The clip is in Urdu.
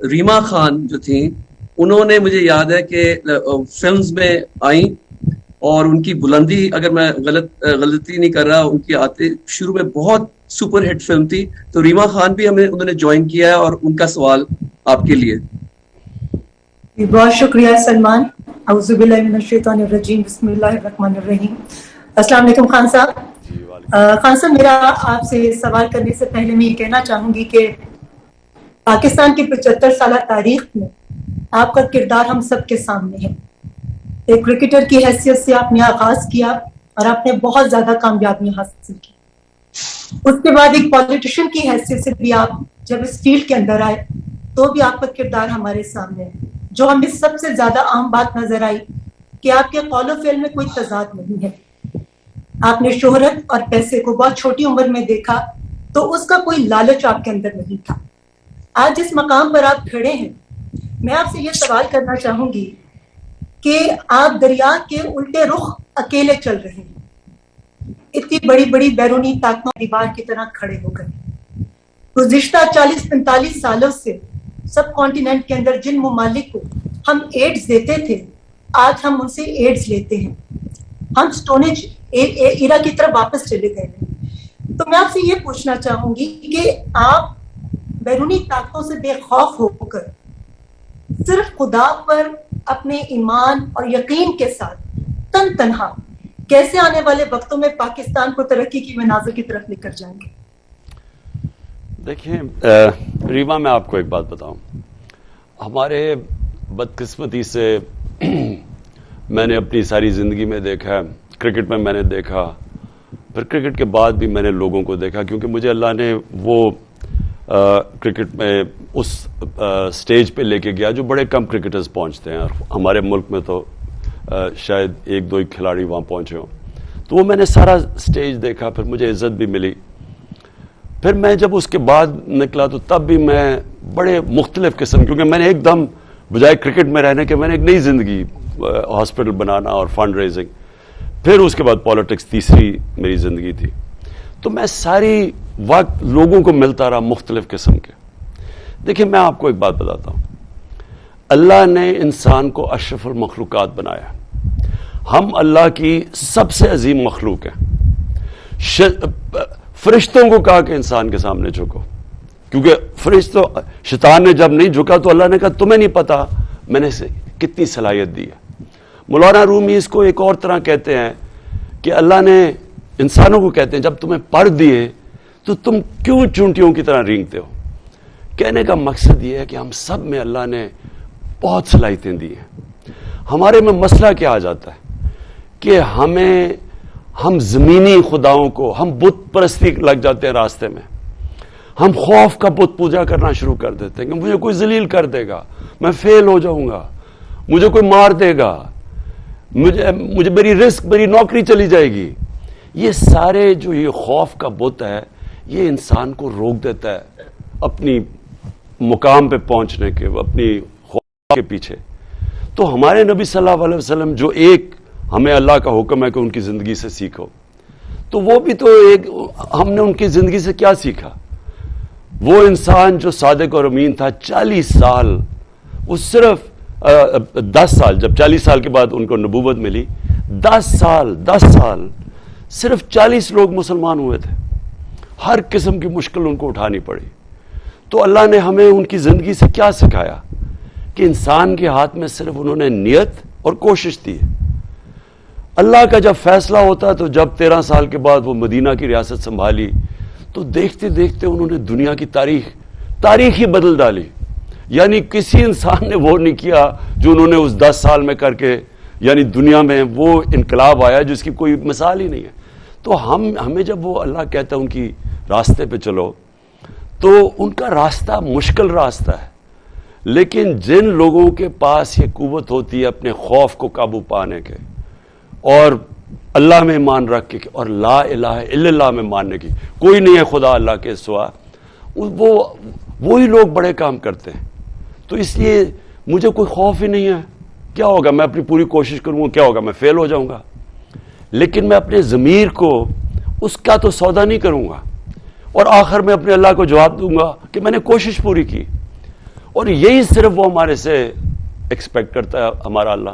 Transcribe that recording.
ریما خان جو تھیں انہوں نے مجھے یاد ہے کہ فلمز میں آئیں اور ان کی بلندی اگر میں غلطی نہیں کر رہا ان کی آتے شروع میں بہت سپر ہٹ فلم تھی. تو ریما خان بھی انہوں نے جوائن کیا ہے اور ان کا سوال آپ کے لیے. بہت شکریہ سلمان. اعوذ باللہ من الشیطان الرجیم بسم اللہ الرحمن الرحیم. السلام علیکم خان صاحب. خان صاحب میرا آپ سے سوال کرنے سے پہلے میں یہ کہنا چاہوں گی کہ پاکستان کی 75 سالہ تاریخ میں آپ کا کردار ہم سب کے سامنے ہے. ایک کرکٹر کی حیثیت سے آپ نے آغاز کیا اور آپ نے بہت زیادہ کامیابیاں حاصل کی. اس کے بعد ایک پولیٹیشین کی حیثیت سے بھی آپ جب اس فیلڈ کے اندر آئے تو بھی آپ کا کردار ہمارے سامنے ہے. جو ہمیں سب سے زیادہ عام بات نظر آئی کہ آپ کے قول و فعل میں کوئی تضاد نہیں ہے. آپ نے شہرت اور پیسے کو بہت چھوٹی عمر میں دیکھا تو اس کا کوئی لالچ آپ کے اندر نہیں تھا. آج جس مقام پر آپ کھڑے ہیں میں آپ سے یہ سوال کرنا چاہوں گی کہ آپ دریا کے الٹے رخ اکیلے چل رہے ہیں. اتنی بڑی بڑی بیرونی طاقتوں دیوار کی طرح کھڑے ہو کر گزشتہ 40-45 سالوں سے سب کانٹیننٹ کے اندر جن ممالک کو ہم ایڈز دیتے تھے آج ہم ان سے ایڈز لیتے ہیں. ہم سٹونج ایرا کی طرف واپس چلے گئے ہیں. تو میں آپ سے یہ پوچھنا چاہوں گی کہ آپ بیرونی طاقتوں سے بے خوف ہو کر صرف خدا پر اپنے ایمان اور یقین کے ساتھ تن تنہا کیسے آنے والے وقتوں میں پاکستان کو ترقی کی منازل کی طرف لے کر جائیں گے؟ دیکھیں ریما، میں آپ کو ایک بات بتاؤں. ہمارے بدقسمتی سے میں نے اپنی ساری زندگی میں دیکھا، کرکٹ میں میں نے دیکھا، پھر کرکٹ کے بعد بھی میں نے لوگوں کو دیکھا، کیونکہ مجھے اللہ نے وہ کرکٹ میں اس سٹیج پہ لے کے گیا جو بڑے کم کرکٹرز پہنچتے ہیں، اور ہمارے ملک میں تو شاید ایک دو ہی کھلاڑی وہاں پہنچے ہوں. تو وہ میں نے سارا سٹیج دیکھا، پھر مجھے عزت بھی ملی. پھر میں جب اس کے بعد نکلا تو تب بھی میں بڑے مختلف قسم، کیونکہ میں نے ایک دم بجائے کرکٹ میں رہنے کے میں نے ایک نئی زندگی، ہاسپٹل بنانا اور فنڈ ریزنگ، پھر اس کے بعد پالیٹکس تیسری میری زندگی تھی. تو میں ساری وقت لوگوں کو ملتا رہا مختلف قسم کے. دیکھیں میں آپ کو ایک بات بتاتا ہوں، اللہ نے انسان کو اشرف المخلوقات بنایا. ہم اللہ کی سب سے عظیم مخلوق ہیں. فرشتوں کو کہا کہ انسان کے سامنے جھکو، کیونکہ شیطان نے جب نہیں جھکا تو اللہ نے کہا تمہیں نہیں پتا میں نے اسے کتنی صلاحیت دی ہے. مولانا رومی اس کو ایک اور طرح کہتے ہیں کہ اللہ نے انسانوں کو کہتے ہیں جب تمہیں پر دیے تو تم کیوں چونٹیوں کی طرح رینگتے ہو. کہنے کا مقصد یہ ہے کہ ہم سب میں اللہ نے بہت صلاحیتیں دی ہیں. ہمارے میں مسئلہ کیا آ جاتا ہے کہ ہم زمینی خداؤں کو، ہم بت پرستی لگ جاتے ہیں راستے میں. ہم خوف کا بت پوجا کرنا شروع کر دیتے ہیں کہ مجھے کوئی ذلیل کر دے گا، میں فیل ہو جاؤں گا، مجھے کوئی مار دے گا، مجھے میری رزق، میری نوکری چلی جائے گی. یہ سارے جو یہ خوف کا بت ہے یہ انسان کو روک دیتا ہے اپنی مقام پہ پہنچنے کے، اپنی خوف کے پیچھے. تو ہمارے نبی صلی اللہ علیہ وسلم جو ایک ہمیں اللہ کا حکم ہے کہ ان کی زندگی سے سیکھو، تو وہ بھی تو ایک، ہم نے ان کی زندگی سے کیا سیکھا؟ وہ انسان جو صادق اور امین تھا 40 سال، وہ صرف 10 سال، جب 40 سال کے بعد ان کو نبوت ملی، 10 سال صرف 40 لوگ مسلمان ہوئے تھے. ہر قسم کی مشکل ان کو اٹھانی پڑی. تو اللہ نے ہمیں ان کی زندگی سے کیا سکھایا کہ انسان کے ہاتھ میں صرف انہوں نے نیت اور کوشش دی ہے. اللہ کا جب فیصلہ ہوتا تو جب 13 سال کے بعد وہ مدینہ کی ریاست سنبھالی تو دیکھتے دیکھتے انہوں نے دنیا کی تاریخ ہی بدل ڈالی. یعنی کسی انسان نے وہ نہیں کیا جو انہوں نے اس 10 سال میں کر کے، یعنی دنیا میں وہ انقلاب آیا جس کی کوئی مثال ہی نہیں ہے. تو ہمیں جب وہ اللہ کہتا ہے ان کی راستے پہ چلو، تو ان کا راستہ مشکل راستہ ہے، لیکن جن لوگوں کے پاس یہ قوت ہوتی ہے اپنے خوف کو قابو پانے کے اور اللہ میں ایمان رکھ کے اور لا الہ الا اللہ میں ماننے کی، کوئی نہیں ہے خدا اللہ کے سوا، وہی لوگ بڑے کام کرتے ہیں. تو اس لیے مجھے کوئی خوف ہی نہیں ہے. کیا ہوگا، میں اپنی پوری کوشش کروں گا، کیا ہوگا، میں فیل ہو جاؤں گا، لیکن میں اپنے ضمیر کو اس کا تو سودا نہیں کروں گا، اور آخر میں اپنے اللہ کو جواب دوں گا کہ میں نے کوشش پوری کی. اور یہی صرف وہ ہمارے سے ایکسپیکٹ کرتا ہے ہمارا اللہ.